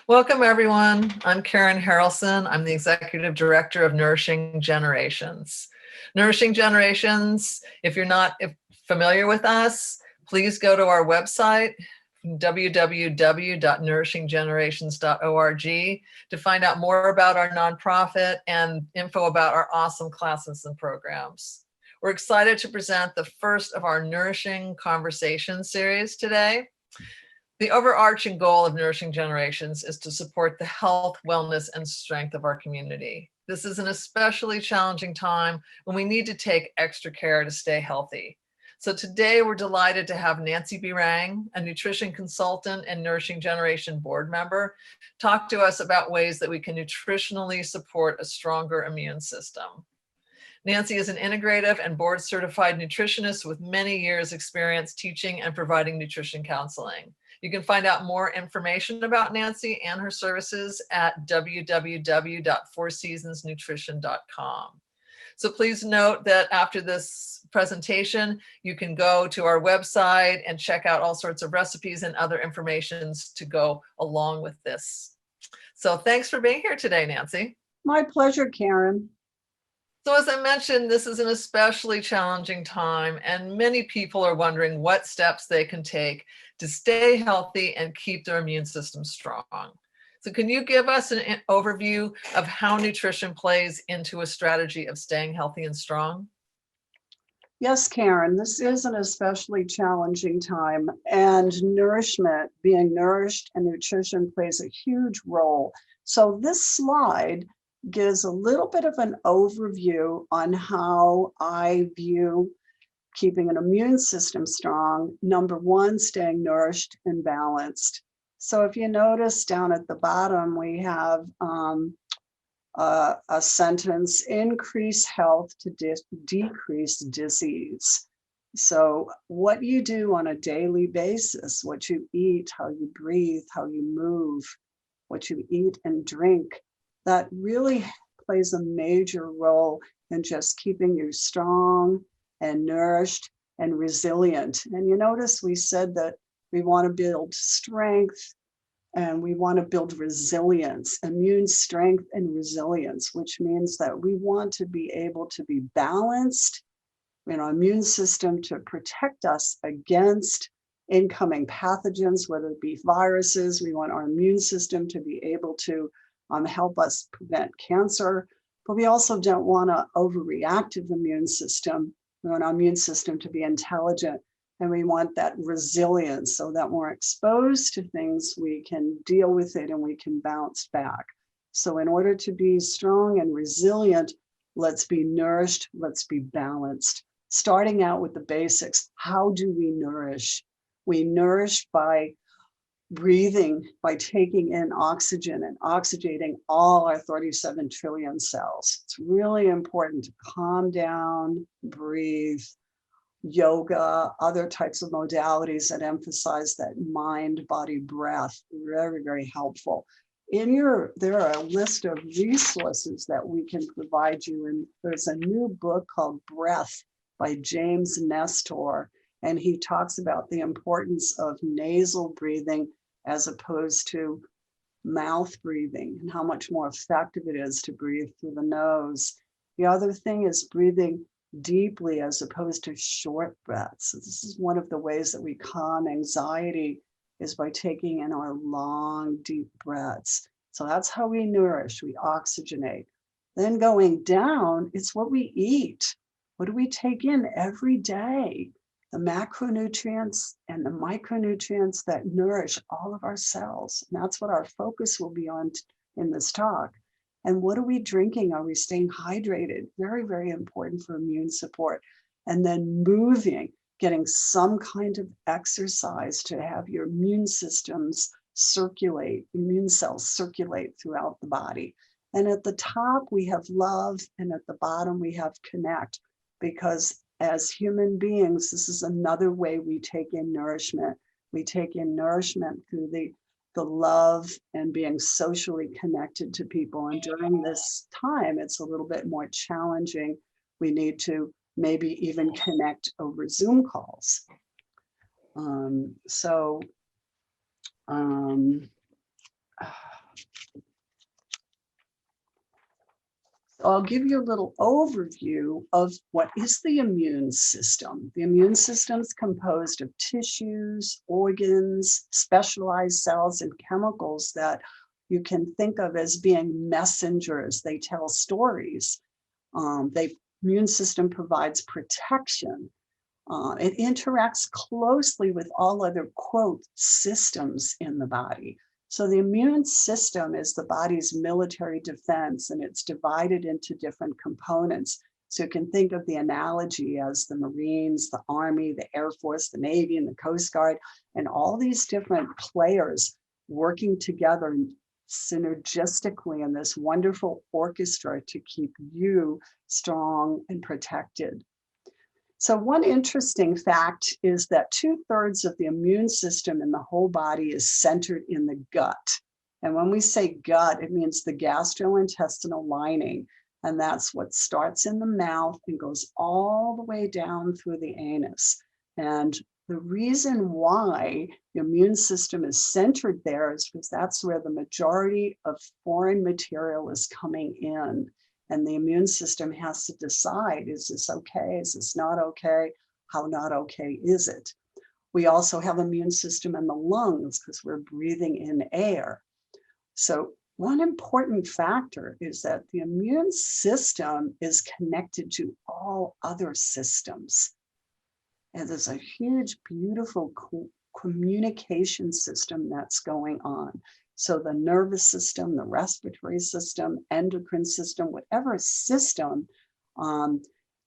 Welcome, everyone. I'm Karen Harrelson. I'm the Executive Director of Nourishing Generations. Nourishing Generations, if you're not familiar with us, please go to our website, www.nourishinggenerations.org, to find out more about our nonprofit and info about our awesome classes and programs. We're excited to present the first of our Nourishing Conversations series today. The overarching goal of Nourishing Generations is to support the health, wellness, and strength of our community. This is an especially challenging time when we need to take extra care to stay healthy. So today we're delighted to have Nancy Birang, a nutrition consultant and Nourishing Generation board member, talk to us about ways that we can nutritionally support a stronger immune system. Nancy is an integrative and board certified nutritionist with many years experience teaching and providing nutrition counseling. You can find out more information about Nancy and her services at www.fourseasonsnutrition.com. So please note that after this presentation, you can go to our website and check out all sorts of recipes and other information to go along with this. So thanks for being here today, Nancy. My pleasure, Karen. So as I mentioned, this is an especially challenging time, and many people are wondering what steps they can take to stay healthy and keep their immune system strong. So can you give us an overview of how nutrition plays into a strategy of staying healthy and strong? Yes, Karen, this is an especially challenging time, and nourishment, being nourished, and nutrition plays a huge role. So this slide gives a little bit of an overview on how I view keeping an immune system strong. Number one, staying nourished and balanced. So if you notice down at the bottom, we have a sentence: increase health to decrease disease. So what you do on a daily basis, what you eat, how you breathe, how you move, what you eat and drink, that really plays a major role in just keeping you strong and nourished and resilient. And you notice we said that we want to build strength and we want to build resilience, immune strength and resilience, which means that we want to be able to be balanced, immune system to protect us against incoming pathogens, whether it be viruses. We want our immune system to be able to help us prevent cancer, but we also don't want an overreactive immune system. We want our immune system to be intelligent, and we want that resilience so that when we're exposed to things, we can deal with it and we can bounce back. So in order to be strong and resilient, let's be nourished, let's be balanced. Starting out with the basics, how do we nourish? We nourish by breathing, by taking in oxygen and oxygenating all our 37 trillion cells. It's really important to calm down, breathe. Yoga, other types of modalities that emphasize that mind, body, breath, very, very helpful. There are a list of resources that we can provide you, and there's a new book called Breath by James Nestor, and he talks about the importance of nasal breathing as opposed to mouth breathing and how much more effective it is to breathe through the nose. The other thing is breathing deeply as opposed to short breaths. So this is one of the ways that we calm anxiety, is by taking in our long, deep breaths. So that's how we nourish, we oxygenate. Then going down, it's what we eat. What do we take in every day? The macronutrients and the micronutrients that nourish all of our cells. And that's what our focus will be on in this talk. And what are we drinking? Are we staying hydrated? Very, very important for immune support. And then moving, getting some kind of exercise to have your immune systems circulate, immune cells circulate throughout the body. And at the top, we have love, and at the bottom, we have connect, because as human beings, this is another way we take in nourishment. We take in nourishment through the love and being socially connected to people. And during this time, it's a little bit more challenging. We need to maybe even connect over Zoom calls. I'll give you a little overview of what is the immune system. The immune system is composed of tissues, organs, specialized cells, and chemicals that you can think of as being messengers. They tell stories. The immune system provides protection. It interacts closely with all other, quote, systems in the body. So the immune system is the body's military defense, and it's divided into different components. So you can think of the analogy as the Marines, the Army, the Air Force, the Navy, and the Coast Guard, and all these different players working together synergistically in this wonderful orchestra to keep you strong and protected. So one interesting fact is that 2/3 of the immune system in the whole body is centered in the gut. And when we say gut, it means the gastrointestinal lining. And that's what starts in the mouth and goes all the way down through the anus. And the reason why the immune system is centered there is because that's where the majority of foreign material is coming in. And the immune system has to decide, is this okay? Is this not okay? How not okay is it? We also have immune system in the lungs because we're breathing in air. So one important factor is that the immune system is connected to all other systems. And there's a huge, beautiful communication system that's going on. So the nervous system, the respiratory system, endocrine system, whatever system,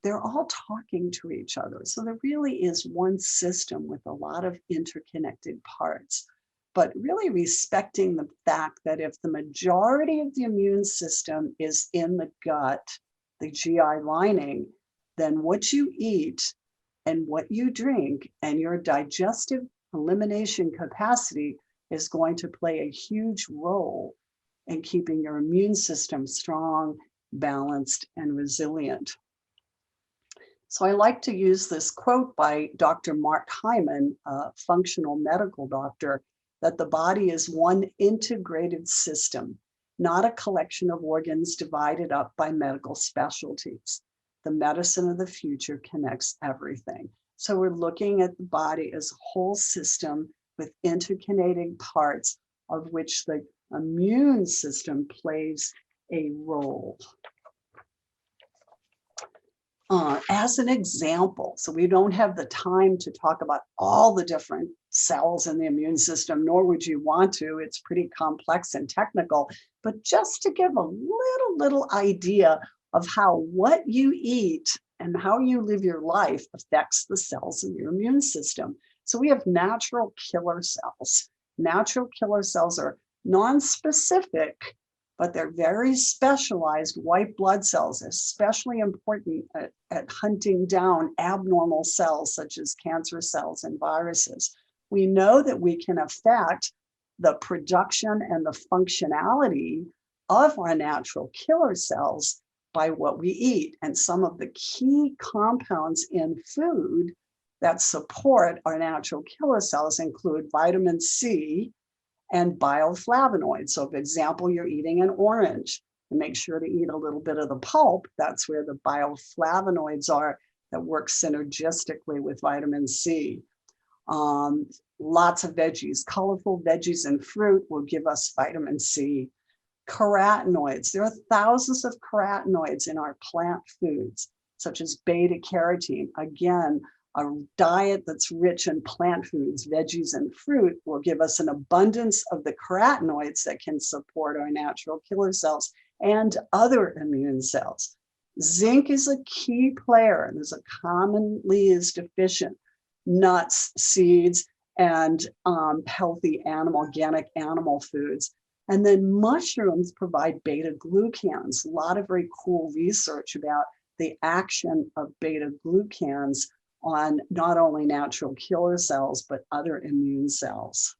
they're all talking to each other. So there really is one system with a lot of interconnected parts, but really respecting the fact that if the majority of the immune system is in the gut, the GI lining, then what you eat and what you drink and your digestive elimination capacity is going to play a huge role in keeping your immune system strong, balanced, and resilient. So I like to use this quote by Dr. Mark Hyman, a functional medical doctor, that the body is one integrated system, not a collection of organs divided up by medical specialties. The medicine of the future connects everything. So we're looking at the body as a whole system with interconnecting parts of which the immune system plays a role. As an example, so we don't have the time to talk about all the different cells in the immune system, nor would you want to. It's pretty complex and technical, but just to give a little idea of how what you eat and how you live your life affects the cells in your immune system. So we have natural killer cells. Natural killer cells are non-specific, but they're very specialized white blood cells, especially important at hunting down abnormal cells such as cancer cells and viruses. We know that we can affect the production and the functionality of our natural killer cells by what we eat. And some of the key compounds in food that support our natural killer cells include vitamin C and bioflavonoids. So for example, you're eating an orange, and make sure to eat a little bit of the pulp. That's where the bioflavonoids are that work synergistically with vitamin C. Lots of veggies, colorful veggies and fruit will give us vitamin C. Carotenoids, there are thousands of carotenoids in our plant foods, such as beta carotene. Again, a diet that's rich in plant foods, veggies, and fruit will give us an abundance of the carotenoids that can support our natural killer cells and other immune cells. Zinc is a key player, and is a commonly is deficient. Nuts, seeds, and healthy organic animal foods. And then mushrooms provide beta glucans. A lot of very cool research about the action of beta glucans on not only natural killer cells, but other immune cells.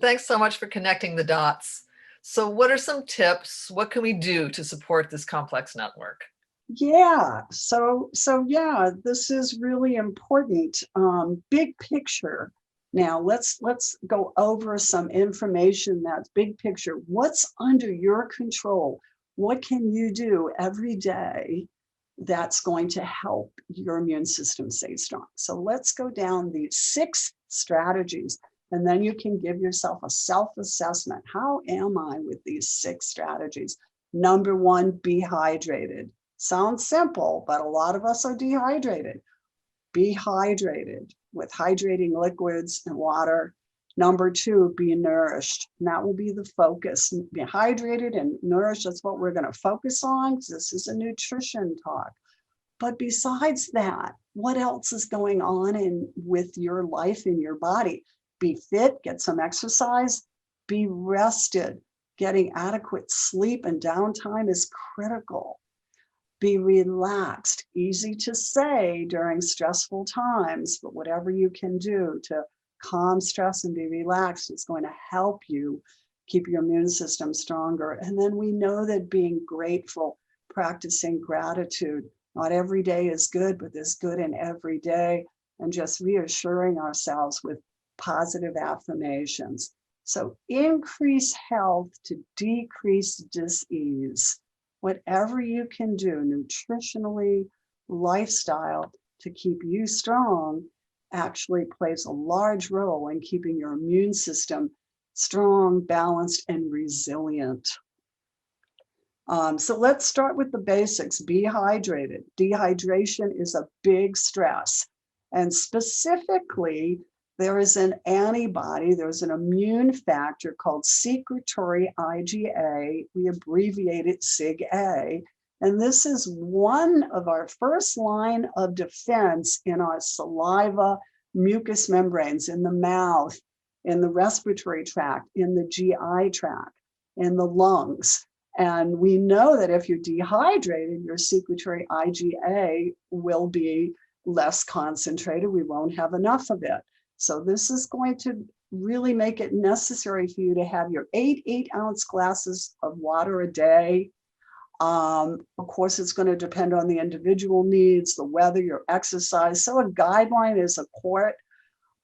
Thanks so much for connecting the dots. So what are some tips? What can we do to support this complex network? Yeah, so yeah, this is really important. Big picture. Now let's go over some information that's big picture. What's under your control? What can you do every day that's going to help your immune system stay strong? So let's go down these 6 strategies, and then you can give yourself a self-assessment. How am I with these 6 strategies? Number 1, be hydrated. Sounds simple, but a lot of us are dehydrated. Be hydrated with hydrating liquids and water. Number 2, be nourished. And that will be the focus. Be hydrated and nourished. That's what we're going to focus on, because this is a nutrition talk. But besides that, what else is going on with your life in your body? Be fit, get some exercise, be rested. Getting adequate sleep and downtime is critical. Be relaxed. Easy to say during stressful times, but whatever you can do to calm stress and be relaxed is going to help you keep your immune system stronger. And then we know that being grateful, practicing gratitude, not every day is good, but there's good in every day, and just reassuring ourselves with positive affirmations. So increase health to decrease disease. Whatever you can do nutritionally, lifestyle to keep you strong actually plays a large role in keeping your immune system strong, balanced, and resilient. So let's start with the basics. Be hydrated. Dehydration is a big stress. And specifically, there is an antibody, there's an immune factor called secretory IgA. We abbreviate it SIG-A. And this is one of our first line of defense in our saliva, mucous membranes, in the mouth, in the respiratory tract, in the GI tract, in the lungs. And we know that if you're dehydrated, your secretory IgA will be less concentrated. We won't have enough of it. So this is going to really make it necessary for you to have your 8-ounce glasses of water a day. Of course, it's going to depend on the individual needs, the weather, your exercise. So a guideline is a quart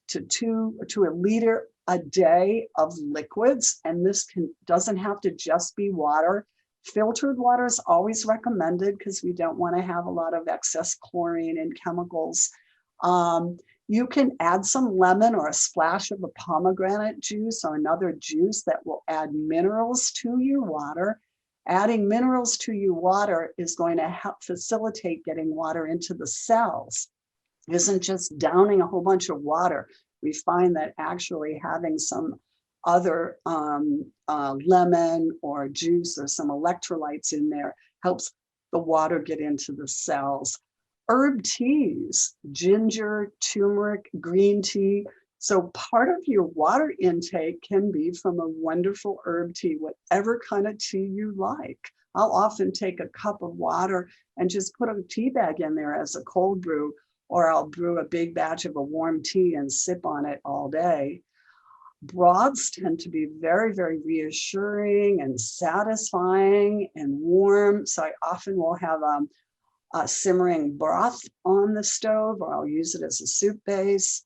to a liter a day of liquids. And this doesn't have to just be water. Filtered water is always recommended because we don't want to have a lot of excess chlorine and chemicals. You can add some lemon or a splash of a pomegranate juice or another juice that will add minerals to your water. Adding minerals to your water is going to help facilitate getting water into the cells. It isn't just downing a whole bunch of water. We find that actually having some other lemon or juice or some electrolytes in there helps the water get into the cells. Herb teas, ginger, turmeric, green tea. So part of your water intake can be from a wonderful herb tea, whatever kind of tea you like. I'll often take a cup of water and just put a tea bag in there as a cold brew, or I'll brew a big batch of a warm tea and sip on it all day. Broths tend to be very, very reassuring and satisfying and warm. So I often will have a simmering broth on the stove, or I'll use it as a soup base.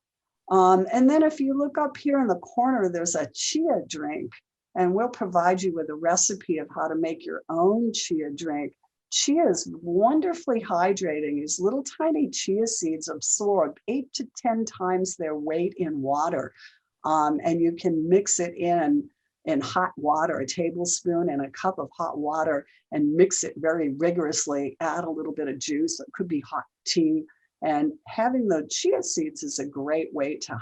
And then if you look up here in the corner, there's a chia drink, and we'll provide you with a recipe of how to make your own chia drink. Chia is wonderfully hydrating. These little tiny chia seeds absorb 8 to 10 times their weight in water. And you can mix it in hot water, a tablespoon and a cup of hot water, and mix it very rigorously. Add a little bit of juice. It could be hot tea. And having the chia seeds is a great way to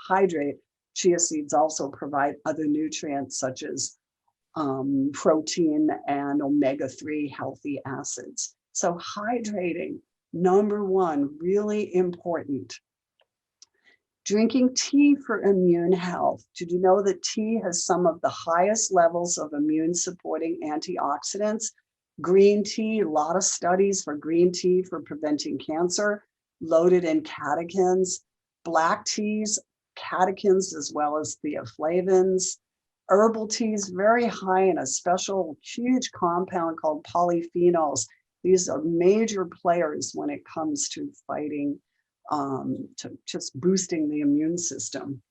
hydrate. Chia seeds also provide other nutrients such as protein and omega-3 healthy acids. So hydrating, number one, really important. Drinking tea for immune health. Did you know that tea has some of the highest levels of immune supporting antioxidants? Green tea, a lot of studies for green tea for preventing cancer, loaded in catechins. Black teas, catechins as well as theaflavins. Herbal teas, very high in a special huge compound called polyphenols. These are major players when it comes to fighting, to just boosting the immune system.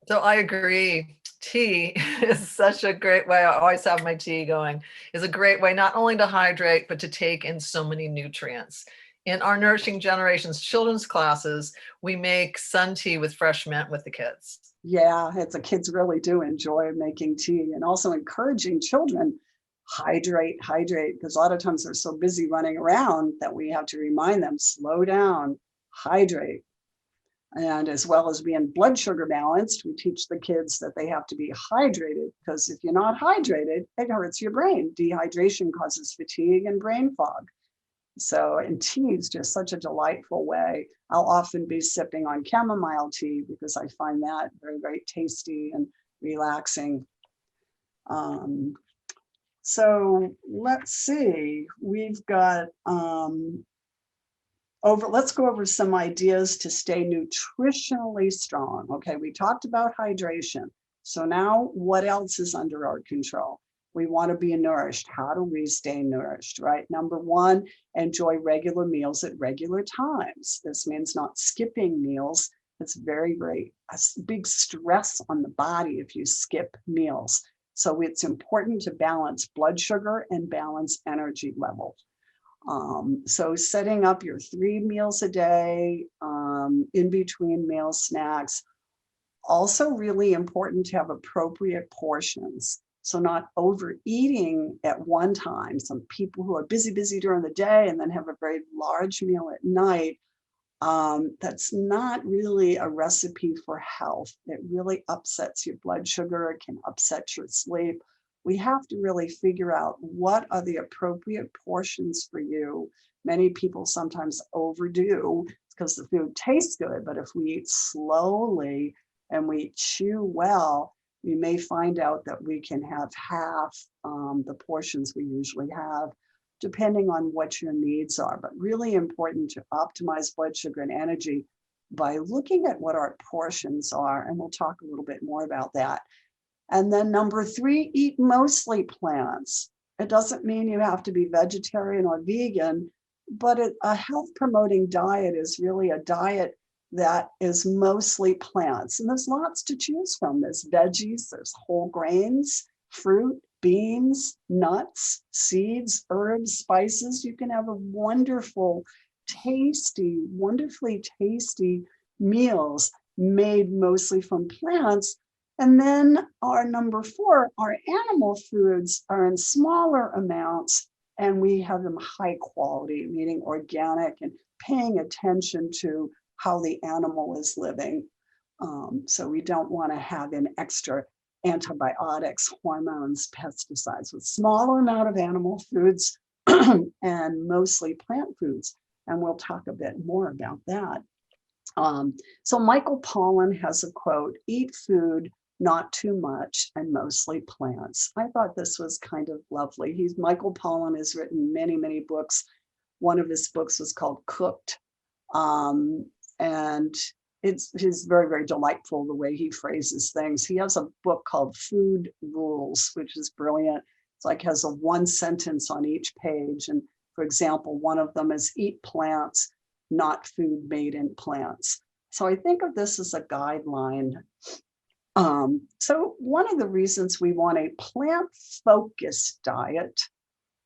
So I agree. tea is such a great way. I always have my tea going. Is a great way not only to hydrate, but to take in so many nutrients. In our Nourishing Generations children's classes, we make sun tea with fresh mint with the kids. Yeah, the kids really do enjoy making tea, and also encouraging children hydrate, because a lot of times they're so busy running around that we have to remind them, slow down, hydrate. And as well as being blood sugar balanced, we teach the kids that they have to be hydrated, because if you're not hydrated, it hurts your brain. Dehydration causes fatigue and brain fog. So, and tea is just such a delightful way. I'll often be sipping on chamomile tea because I find that very, very tasty and relaxing. So let's see, we've got let's go over some ideas to stay nutritionally strong. Okay, we talked about hydration. So now what else is under our control? We want to be nourished. How do we stay nourished, right? Number one, enjoy regular meals at regular times. This means not skipping meals. It's very, very a big stress on the body if you skip meals. So it's important to balance blood sugar and balance energy levels. So setting up your 3 meals a day, in between meal snacks. Also really important to have appropriate portions. So not overeating at one time. Some people who are busy during the day and then have a very large meal at night, that's not really a recipe for health. It really upsets your blood sugar. It can upset your sleep. We have to really figure out what are the appropriate portions for you. Many people sometimes overdo because the food tastes good, but if we eat slowly and we chew well, we may find out that we can have half the portions we usually have, depending on what your needs are. But really important to optimize blood sugar and energy by looking at what our portions are, and we'll talk a little bit more about that. And then number 3, eat mostly plants. It doesn't mean you have to be vegetarian or vegan, but a health promoting diet is really a diet that is mostly plants. And there's lots to choose from. There's veggies, there's whole grains, fruit, beans, nuts, seeds, herbs, spices. You can have a wonderfully tasty meals made mostly from plants. And then our number 4, our animal foods are in smaller amounts, and we have them high quality, meaning organic, and paying attention to how the animal is living. So we don't want to have in extra antibiotics, hormones, pesticides, with smaller amount of animal foods and mostly plant foods. And we'll talk a bit more about that. So Michael Pollan has a quote, "Eat food, not too much, and mostly plants." I thought this was kind of lovely. Michael Pollan has written many books. One of his books was called Cooked. And it's very delightful the way he phrases things. He has a book called Food Rules, which is brilliant. It's like has a 1 sentence on each page. And for example, one of them is eat plants, not food made in plants. So I think of this as a guideline. So one of the reasons we want a plant-focused diet,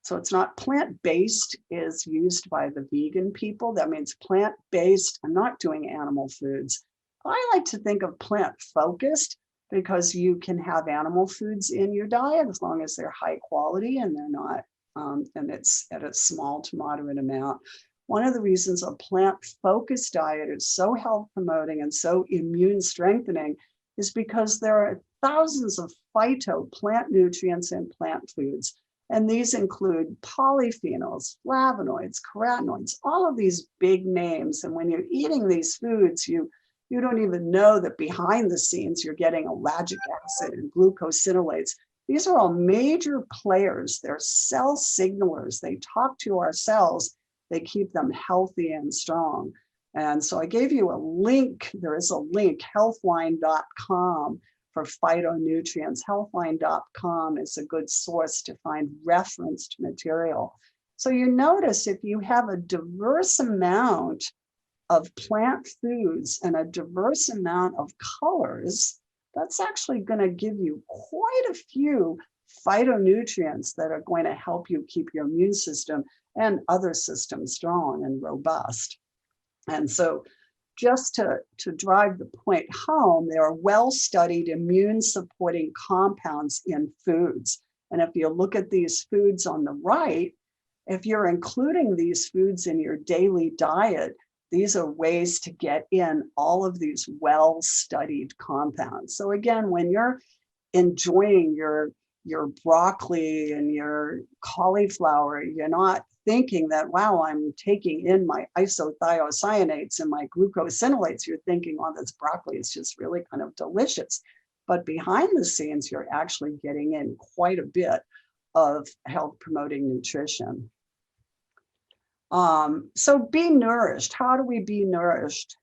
so it's not plant-based, is used by the vegan people. That means plant-based. I'm not doing animal foods. I like to think of plant-focused because you can have animal foods in your diet as long as they're high quality and they're not, and it's at a small to moderate amount. One of the reasons a plant-focused diet is so health promoting and so immune strengthening is because there are thousands of phyto plant nutrients in plant foods. And these include polyphenols, flavonoids, carotenoids, all of these big names. And when you're eating these foods, you don't even know that behind the scenes you're getting ellagic acid and glucosinolates. These are all major players. They're cell signalers. They talk to our cells. They keep them healthy and strong. And so I gave you a link. There is a link, healthline.com, for phytonutrients. Healthline.com is a good source to find referenced material. So you notice if you have a diverse amount of plant foods and a diverse amount of colors, that's actually going to give you quite a few phytonutrients that are going to help you keep your immune system and other systems strong and robust. And so just to drive the point home, there are well-studied immune-supporting compounds in foods. And if you look at these foods on the right, if you're including these foods in your daily diet, these are ways to get in all of these well-studied compounds. So again, when you're enjoying your broccoli and your cauliflower, you're not thinking that, wow, I'm taking in my isothiocyanates and my glucosinolates. You're thinking, oh, this broccoli is just really kind of delicious. But behind the scenes, you're actually getting in quite a bit of health promoting nutrition. So be nourished. How do we be nourished?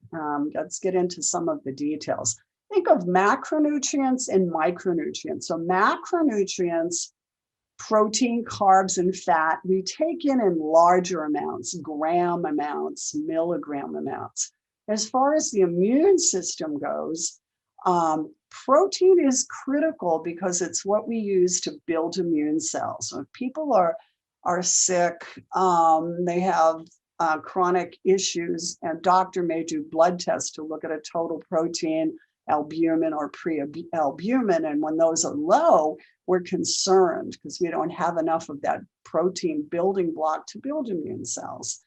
Let's get into some of the details. Think of macronutrients and micronutrients. So macronutrients, protein, carbs, and fat, we take in larger amounts, gram amounts, milligram amounts. As far as the immune system goes, protein is critical because it's what we use to build immune cells. So if people are sick, they have chronic issues, and doctor may do blood tests to look at a total protein, albumin or pre-albumin. And when those are low, we're concerned because we don't have enough of that protein building block to build immune cells.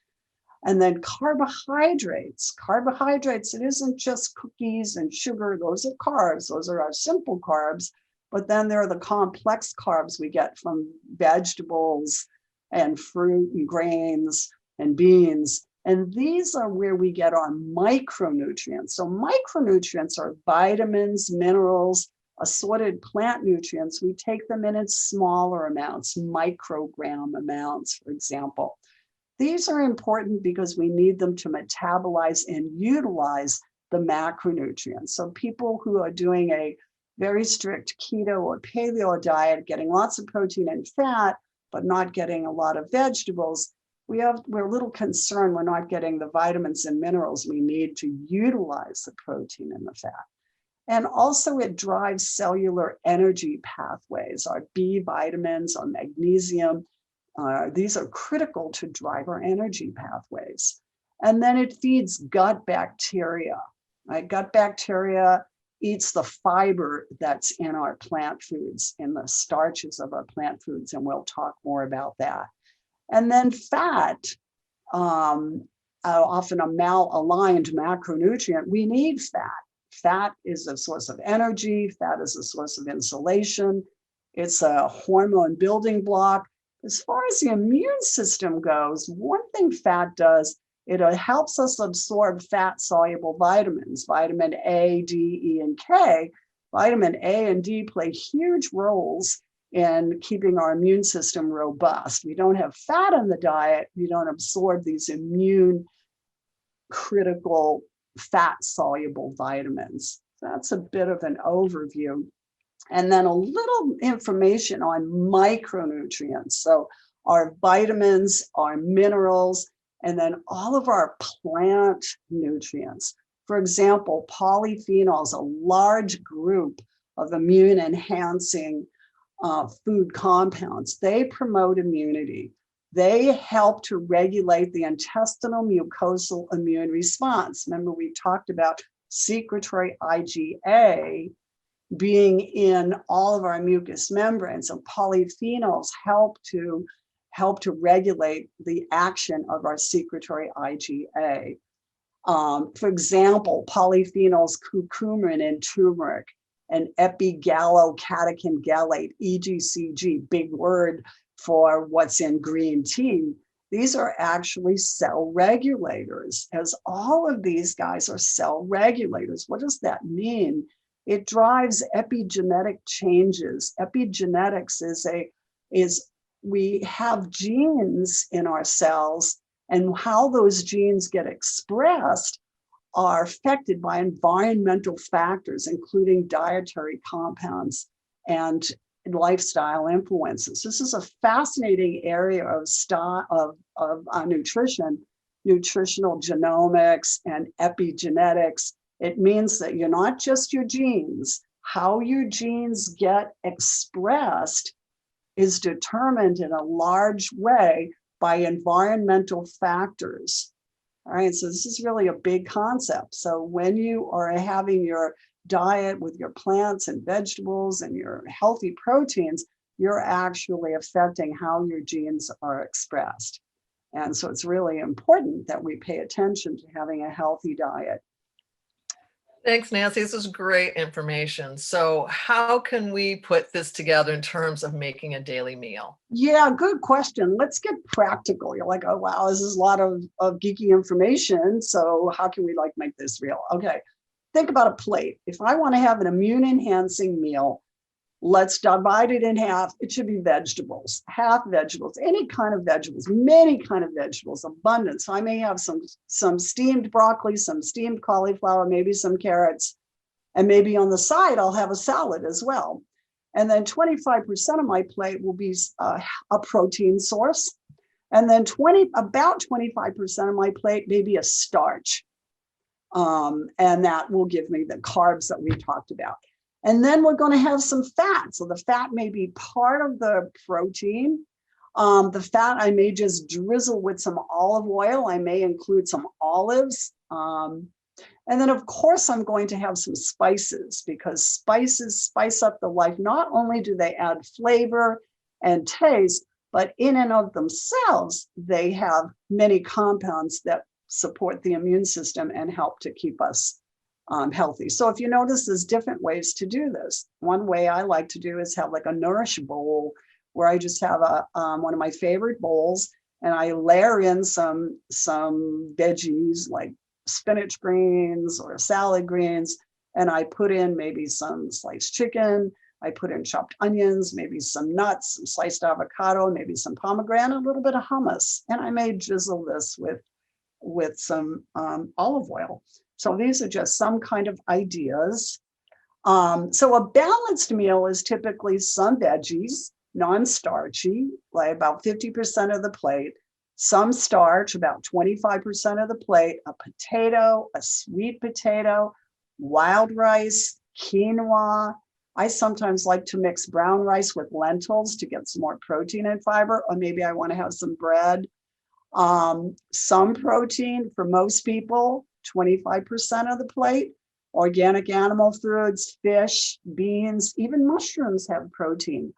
And then carbohydrates. Carbohydrates, it isn't just cookies and sugar. Those are carbs. Those are our simple carbs. But then there are the complex carbs we get from vegetables and fruit and grains and beans. And these are where we get our micronutrients. So micronutrients are vitamins, minerals, assorted plant nutrients. We take them in smaller amounts, microgram amounts, for example. These are important because we need them to metabolize and utilize the macronutrients. So people who are doing a very strict keto or paleo diet, getting lots of protein and fat, but not getting a lot of vegetables, we're a little concerned we're not getting the vitamins and minerals we need to utilize the protein and the fat. And also it drives cellular energy pathways, our B vitamins, our magnesium. These are critical to drive our energy pathways. And then it feeds gut bacteria. Right? Gut bacteria eats the fiber that's in our plant foods, in the starches of our plant foods, and we'll talk more about that. And then fat, often a malaligned macronutrient, we need fat. Fat is a source of energy. Fat is a source of insulation. It's a hormone building block. As far as the immune system goes, one thing fat does, it helps us absorb fat-soluble vitamins, vitamin A, D, E, and K. Vitamin A and D play huge roles in keeping our immune system robust. We don't have fat in the diet, we don't absorb these immune critical fat-soluble vitamins. That's a bit of an overview. And then a little information on micronutrients. So our vitamins, our minerals, and then all of our plant nutrients. For example, polyphenols, a large group of immune enhancing food compounds. They promote immunity. They help to regulate the intestinal mucosal immune response. Remember, we talked about secretory IgA being in all of our mucous membranes. So polyphenols help to regulate the action of our secretory IgA. For example, polyphenols, curcumin and turmeric, and epigallocatechin gallate, EGCG, big word for what's in green tea. These are actually cell regulators, as all of these guys are cell regulators. What does that mean? It drives epigenetic changes. Epigenetics is we have genes in our cells, and how those genes get expressed are affected by environmental factors, including dietary compounds and lifestyle influences. This is a fascinating area of nutrition, nutritional genomics and epigenetics. It means that you're not just your genes, How your genes get expressed is determined in a large way by environmental factors. All right, so this is really a big concept. So when you are having your diet with your plants and vegetables and your healthy proteins, you're actually affecting how your genes are expressed. And so it's really important that we pay attention to having a healthy diet. Thanks, Nancy. This is great information. So how can we put this together in terms of making a daily meal? Yeah, good question. Let's get practical. You're like, oh, wow, this is a lot of geeky information. So how can we like make this real? Okay, think about a plate. If I want to have an immune enhancing meal, let's divide it in half. It should be vegetables, half vegetables, any kind of vegetables, many kind of vegetables, abundance. So I may have some steamed broccoli, some steamed cauliflower, maybe some carrots, and maybe on the side, I'll have a salad as well. And then 25% of my plate will be a protein source. And then about 25% of my plate may be a starch. And that will give me the carbs that we talked about. And then we're going to have some fat. So the fat may be part of the protein. The fat, I may just drizzle with some olive oil. I may include some olives. And then, of course, I'm going to have some spices, because spices spice up the life. Not only do they add flavor and taste, but in and of themselves, they have many compounds that support the immune system and help to keep us healthy. So if you notice, there's different ways to do this. One way I like to do is have like a Nourish bowl, where I just have one of my favorite bowls, and I layer in some veggies like spinach greens or salad greens, and I put in maybe some sliced chicken. I put in chopped onions, maybe some nuts, some sliced avocado, maybe some pomegranate, a little bit of hummus, and I may drizzle this with some olive oil. So these are just some kind of ideas. So a balanced meal is typically some veggies, non-starchy, like about 50% of the plate, some starch, about 25% of the plate, a potato, a sweet potato, wild rice, quinoa. I sometimes like to mix brown rice with lentils to get some more protein and fiber, or maybe I want to have some bread. Some protein for most people, 25% of the plate. Organic animal foods, fish, beans, even mushrooms have protein.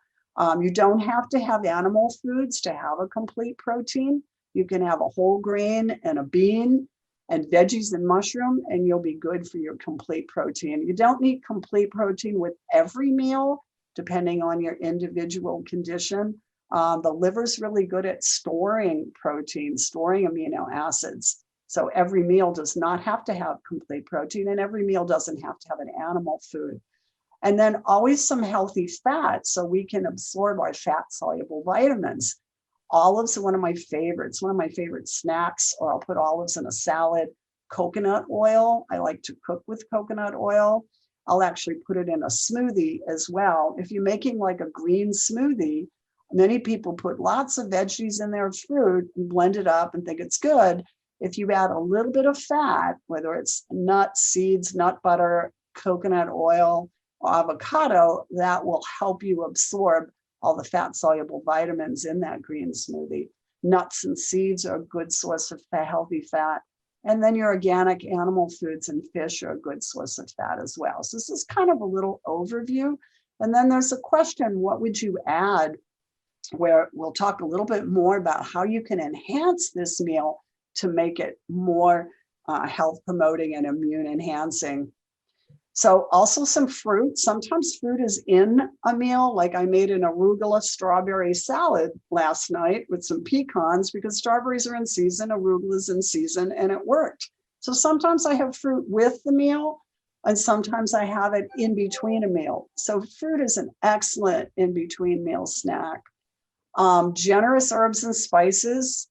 You don't have to have animal foods to have a complete protein. You can have a whole grain and a bean and veggies and mushroom, and you'll be good for your complete protein. You don't need complete protein with every meal, depending on your individual condition. The liver's really good at storing protein, storing amino acids. So every meal does not have to have complete protein, and every meal doesn't have to have an animal food. And then always some healthy fat, so we can absorb our fat-soluble vitamins. Olives are one of my favorites, one of my favorite snacks, or I'll put olives in a salad. Coconut oil, I like to cook with coconut oil. I'll actually put it in a smoothie as well. If you're making like a green smoothie, many people put lots of veggies in their fruit and blend it up and think it's good. If you add a little bit of fat, whether it's nuts, seeds, nut butter, coconut oil, or avocado, that will help you absorb all the fat-soluble vitamins in that green smoothie. Nuts and seeds are a good source of healthy fat. And then your organic animal foods and fish are a good source of fat as well. So this is kind of a little overview. And then there's a question, what would you add? Where we'll talk a little bit more about how you can enhance this meal to make it more health promoting and immune enhancing. So also some fruit. Sometimes fruit is in a meal. Like I made an arugula strawberry salad last night with some pecans, because strawberries are in season, arugula is in season, and it worked. So sometimes I have fruit with the meal, and sometimes I have it in between a meal. So fruit is an excellent in between meal snack. Generous herbs and spices,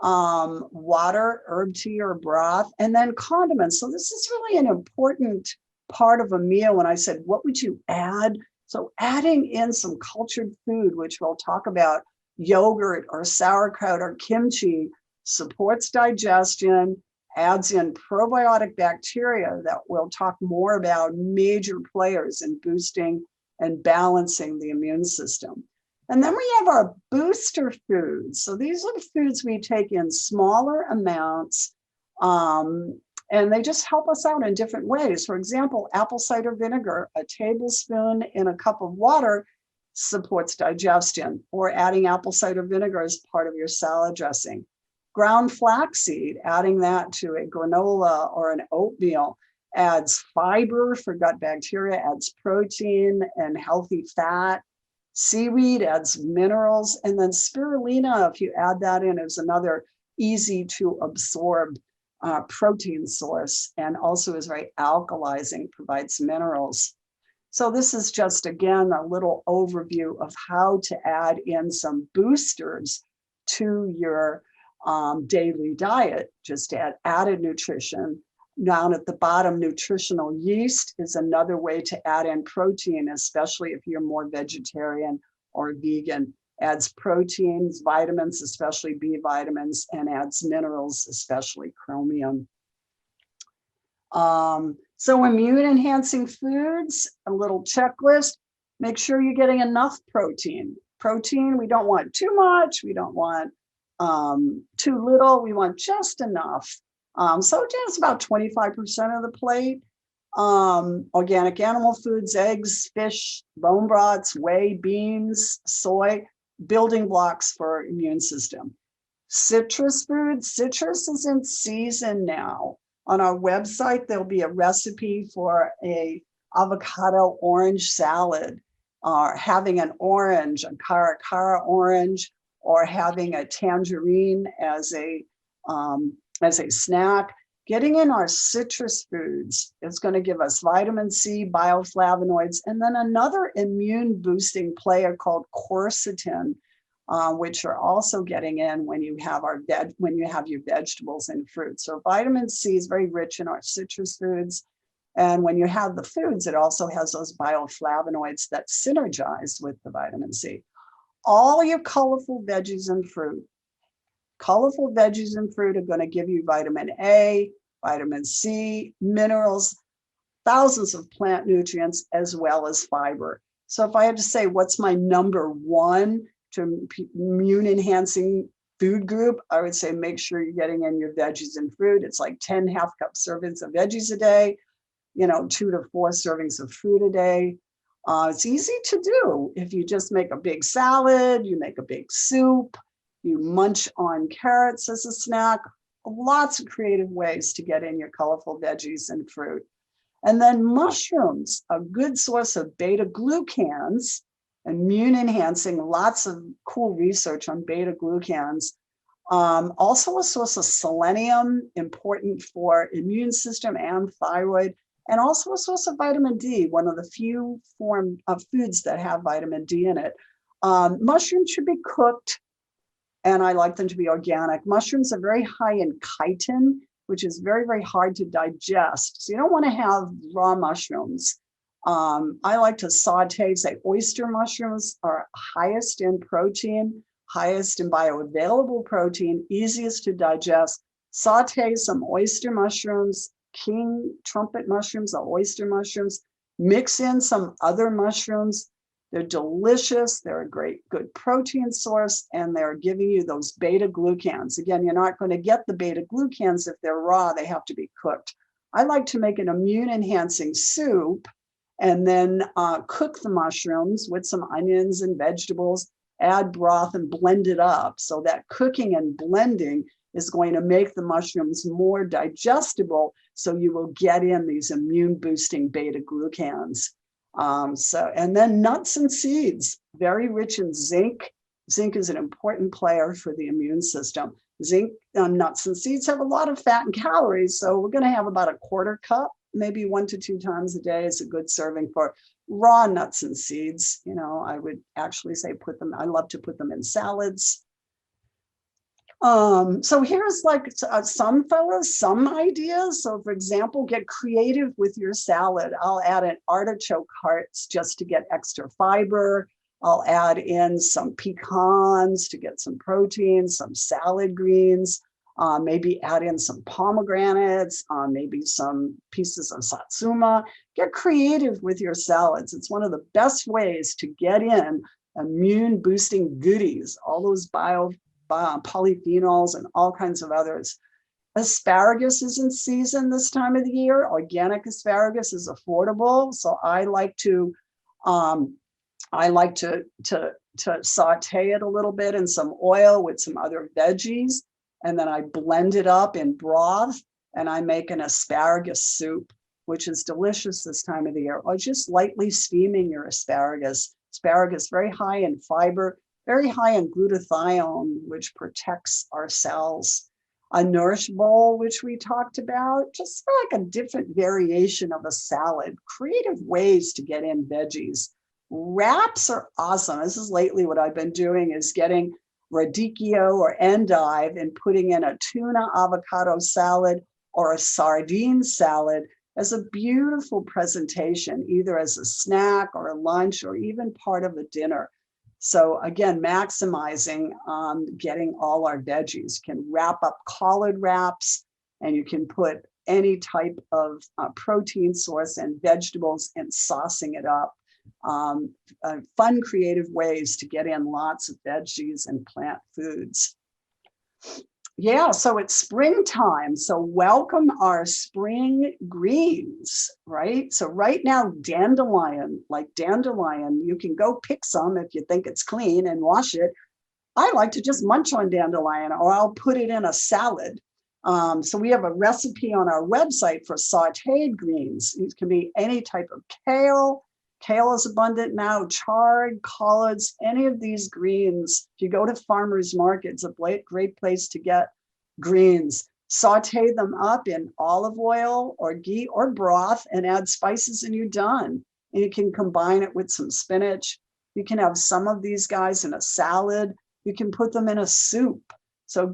water, herb tea or broth, and then condiments. So this is really an important part of a meal. When I said, what would you add? So adding in some cultured food, which we'll talk about, yogurt or sauerkraut or kimchi, supports digestion, adds in probiotic bacteria that we'll talk more about, major players in boosting and balancing the immune system. And then we have our booster foods. So these are the foods we take in smaller amounts, and they just help us out in different ways. For example, apple cider vinegar, a tablespoon in a cup of water supports digestion, or adding apple cider vinegar as part of your salad dressing. Ground flaxseed, adding that to a granola or an oatmeal adds fiber for gut bacteria, adds protein and healthy fat. Seaweed adds minerals, and then spirulina, if you add that in, is another easy to absorb protein source, and also is very alkalizing, provides minerals. So this is just, again, a little overview of how to add in some boosters to your daily diet, just to add added nutrition. Down at the bottom, nutritional yeast is another way to add in protein, especially if you're more vegetarian or vegan. Adds proteins, vitamins, especially B vitamins, and adds minerals, especially chromium. So immune enhancing foods, a little checklist. Make sure you're getting enough protein. Protein, we don't want too much. We don't want too little. We want just enough. So it's about 25% of the plate. Organic animal foods, eggs, fish, bone broths, whey, beans, soy, building blocks for immune system. Citrus foods, citrus is in season now. On our website, there'll be a recipe for a avocado orange salad, or having an orange, a cara orange, or having a tangerine as a snack. Getting in our citrus foods is going to give us vitamin C, bioflavonoids, and then another immune boosting player called quercetin, which are also getting in when you have your vegetables and fruits. So vitamin C is very rich in our citrus foods. And when you have the foods, it also has those bioflavonoids that synergize with the vitamin C. All your colorful veggies and fruit. Colorful veggies and fruit are going to give you vitamin A, vitamin C, minerals, thousands of plant nutrients, as well as fiber. So if I had to say what's my number one to immune enhancing food group, I would say make sure you're getting in your veggies and fruit. It's like 10 half-cup servings of veggies a day, 2 to 4 servings of fruit a day. It's easy to do. If you just make a big salad, you make a big soup, you munch on carrots as a snack, lots of creative ways to get in your colorful veggies and fruit. And then mushrooms, a good source of beta glucans, immune enhancing, lots of cool research on beta glucans. Also a source of selenium, important for immune system and thyroid, and also a source of vitamin D, one of the few form of foods that have vitamin D in it. Mushrooms should be cooked, and I like them to be organic. Mushrooms are very high in chitin, which is very, very hard to digest. So you don't want to have raw mushrooms. I like to saute, say oyster mushrooms are highest in protein, highest in bioavailable protein, easiest to digest. Saute some oyster mushrooms, king trumpet mushrooms, or oyster mushrooms, mix in some other mushrooms. They're delicious. They're a good protein source, and they're giving you those beta glucans. Again, you're not going to get the beta glucans if they're raw. They have to be cooked. I like to make an immune enhancing soup and then cook the mushrooms with some onions and vegetables, add broth and blend it up. So that cooking and blending is going to make the mushrooms more digestible, so you will get in these immune boosting beta glucans. And then nuts and seeds, very rich in zinc. Zinc is an important player for the immune system. Zinc, nuts and seeds have a lot of fat and calories, so we're going to have about a quarter cup, maybe 1 to 2 times a day is a good serving for raw nuts and seeds. I would actually say I love to put them in salads. So here's like some ideas. So for example, get creative with your salad. I'll add an artichoke hearts just to get extra fiber. I'll add in some pecans to get some protein, some salad greens. Maybe add in some pomegranates, maybe some pieces of satsuma. Get creative with your salads. It's one of the best ways to get in immune boosting goodies, all those polyphenols and all kinds of others. Asparagus is in season this time of the year. Organic asparagus is affordable, so I like to saute it a little bit in some oil with some other veggies, and then I blend it up in broth, and I make an asparagus soup, which is delicious this time of the year. Or just lightly steaming your asparagus. Asparagus very high in fiber, very high in glutathione, which protects our cells. A nourished bowl, which we talked about, just like a different variation of a salad, creative ways to get in veggies. Wraps are awesome. This is lately what I've been doing is getting radicchio or endive and putting in a tuna avocado salad or a sardine salad as a beautiful presentation, either as a snack or a lunch or even part of a dinner. So again, maximizing getting all our veggies. You can wrap up collard wraps, and you can put any type of protein source and vegetables and saucing it up. Fun, creative ways to get in lots of veggies and plant foods. Yeah, so it's springtime. So welcome our spring greens, right? So right now, dandelion, you can go pick some if you think it's clean and wash it. I like to just munch on dandelion, or I'll put it in a salad. So we have a recipe on our website for sauteed greens. It can be any type of kale. Kale is abundant now, chard, collards, any of these greens. If you go to farmers markets, a great place to get greens. Saute them up in olive oil or ghee or broth and add spices and you're done. And you can combine it with some spinach. You can have some of these guys in a salad. You can put them in a soup. So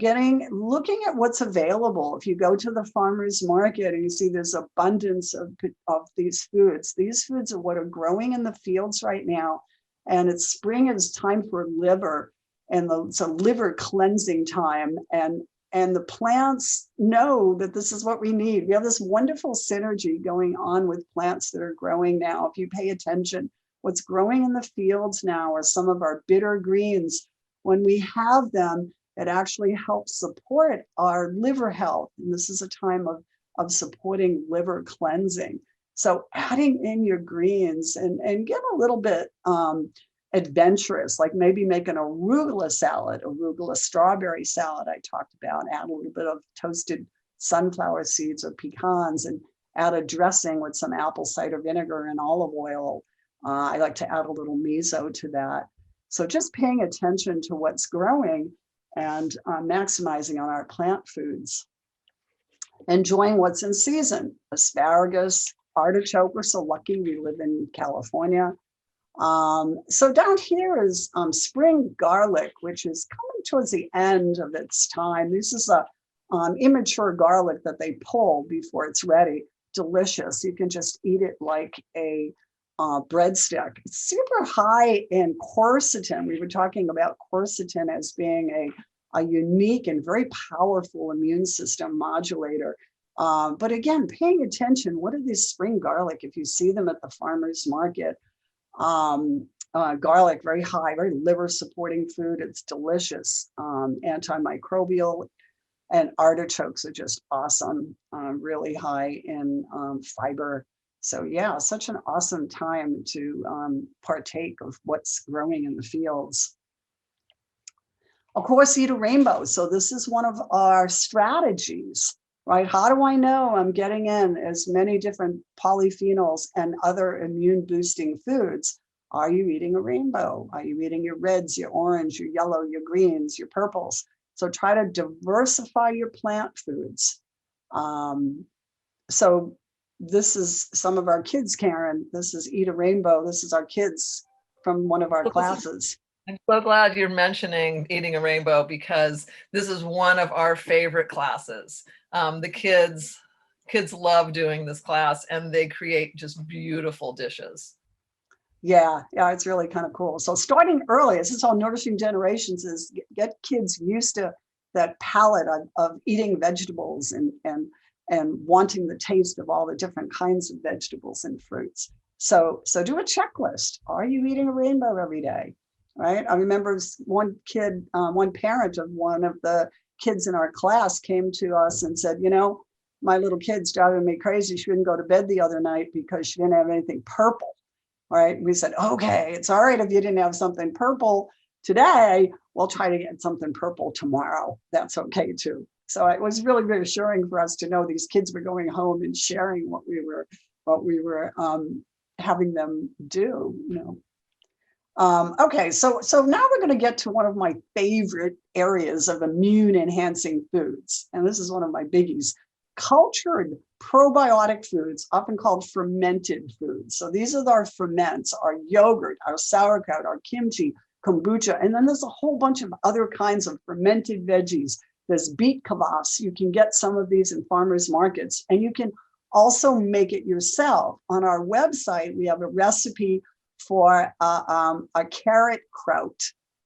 looking at what's available. If you go to the farmer's market and you see there's abundance of these foods are what are growing in the fields right now. And it's spring, it's time for liver, and it's a liver cleansing time. And the plants know that this is what we need. We have this wonderful synergy going on with plants that are growing now. If you pay attention, what's growing in the fields now are some of our bitter greens. When we have them, it actually helps support our liver health. And this is a time of supporting liver cleansing. So adding in your greens and get a little bit adventurous, like maybe make an arugula salad, arugula strawberry salad I talked about, add a little bit of toasted sunflower seeds or pecans and add a dressing with some apple cider vinegar and olive oil. I like to add a little miso to that. So just paying attention to what's growing and maximizing on our plant foods. Enjoying what's in season, asparagus, artichoke. We're so lucky we live in California. So down here is spring garlic, which is coming towards the end of its time. This is a immature garlic that they pull before it's ready. Delicious. You can just eat it like a breadstick. It's super high in quercetin. We were talking about quercetin as being a unique and very powerful immune system modulator. But again, paying attention, what are these spring garlic? If you see them at the farmer's market, garlic, very high, very liver supporting food. It's delicious, antimicrobial, and artichokes are just awesome, really high in fiber. So yeah, such an awesome time to partake of what's growing in the fields. Of course, eat a rainbow. So this is one of our strategies, right? How do I know I'm getting in as many different polyphenols and other immune boosting foods? Are you eating a rainbow? Are you eating your reds, your orange, your yellow, your greens, your purples? So try to diversify your plant foods. So this is some of our kids, Karen. This is Eat a Rainbow. This is our kids from one of our classes. I'm so glad you're mentioning Eating a Rainbow because this is one of our favorite classes. The kids love doing this class and they create just beautiful dishes. Yeah, it's really kind of cool. So starting early, this is how Nourishing Generations is, get kids used to that palate of eating vegetables and wanting the taste of all the different kinds of vegetables and fruits. So do a checklist. Are you eating a rainbow every day? Right? I remember one parent of one of the kids in our class came to us and said, my little kid's driving me crazy. She didn't go to bed the other night because she didn't have anything purple. All right. We said, okay, it's all right if you didn't have something purple today. We'll try to get something purple tomorrow. That's okay too. So it was really reassuring for us to know these kids were going home and sharing what we were having them do. Okay, so now we're going to get to one of my favorite areas of immune enhancing foods, and this is one of my biggies: cultured probiotic foods, often called fermented foods. So these are our ferments: our yogurt, our sauerkraut, our kimchi, kombucha, and then there's a whole bunch of other kinds of fermented veggies. There's beet kvass. You can get some of these in farmers markets, and you can also make it yourself. On our website, we have a recipe for a carrot kraut,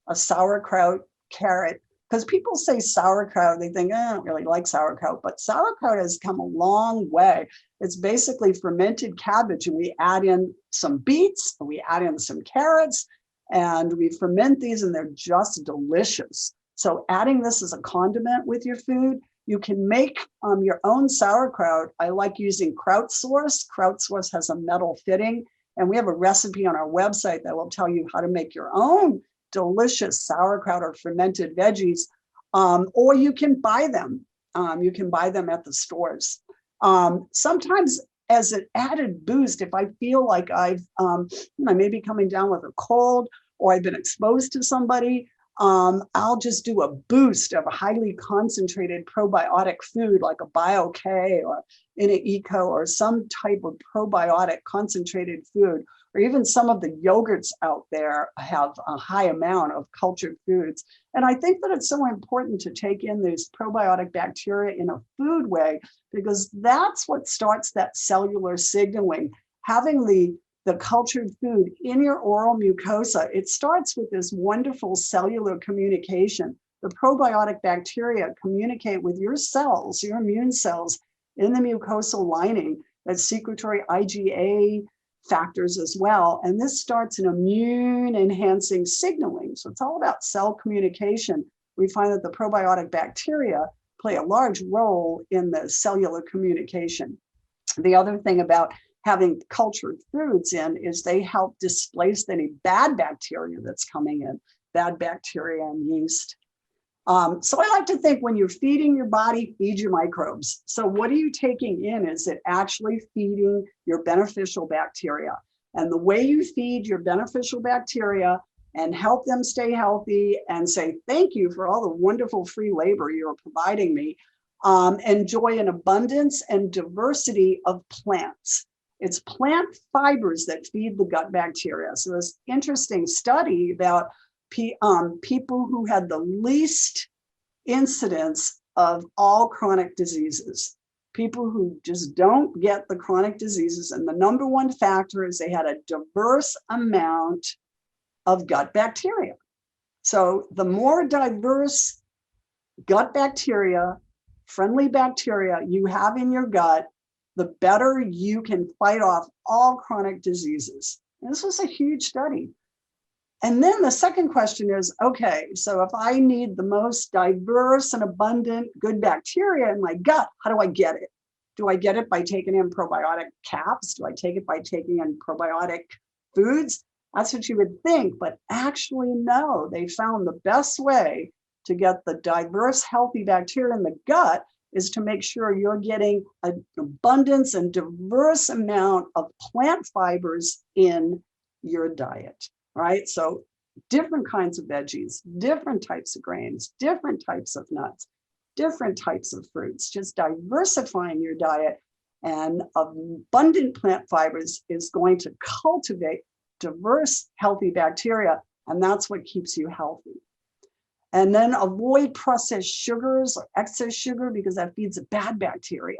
a sauerkraut carrot. Because people say sauerkraut, they think, I don't really like sauerkraut, but sauerkraut has come a long way. It's basically fermented cabbage, and we add in some beets, and we add in some carrots, and we ferment these, and they're just delicious. So adding this as a condiment with your food, you can make your own sauerkraut. I like using kraut source. Kraut source has a metal fitting, and we have a recipe on our website that will tell you how to make your own delicious sauerkraut or fermented veggies, or you can buy them. You can buy them at the stores. Sometimes as an added boost, if I feel like I may be coming down with a cold or I've been exposed to somebody, I'll just do a boost of a highly concentrated probiotic food like a BioK or Eco or some type of probiotic concentrated food, or even some of the yogurts out there have a high amount of cultured foods. And I think that it's so important to take in these probiotic bacteria in a food way, because that's what starts that cellular signaling. Having the cultured food in your oral mucosa, it starts with this wonderful cellular communication. The probiotic bacteria communicate with your cells, your immune cells in the mucosal lining, that's secretory IgA factors as well. And this starts an immune enhancing signaling. So it's all about cell communication. We find that the probiotic bacteria play a large role in the cellular communication. The other thing about having cultured foods in is they help displace any bad bacteria that's coming in, bad bacteria and yeast. So I like to think when you're feeding your body, feed your microbes. So what are you taking in? Is it actually feeding your beneficial bacteria? And the way you feed your beneficial bacteria and help them stay healthy and say, thank you for all the wonderful free labor you're providing me, enjoy an abundance and diversity of plants. It's plant fibers that feed the gut bacteria. So this interesting study about people who had the least incidence of all chronic diseases, people who just don't get the chronic diseases. And the number one factor is they had a diverse amount of gut bacteria. So the more diverse gut bacteria, friendly bacteria you have in your gut, the better you can fight off all chronic diseases. And this was a huge study. And then the second question is, okay, so if I need the most diverse and abundant good bacteria in my gut, how do I get it? Do I get it by taking in probiotic caps? Do I take it by taking in probiotic foods? That's what you would think, but actually no, they found the best way to get the diverse, healthy bacteria in the gut is to make sure you're getting an abundance and diverse amount of plant fibers in your diet, right? So different kinds of veggies, different types of grains, different types of nuts, different types of fruits, just diversifying your diet, and abundant plant fibers is going to cultivate diverse, healthy bacteria, and that's what keeps you healthy. And then avoid processed sugars or excess sugar, because that feeds the bad bacteria,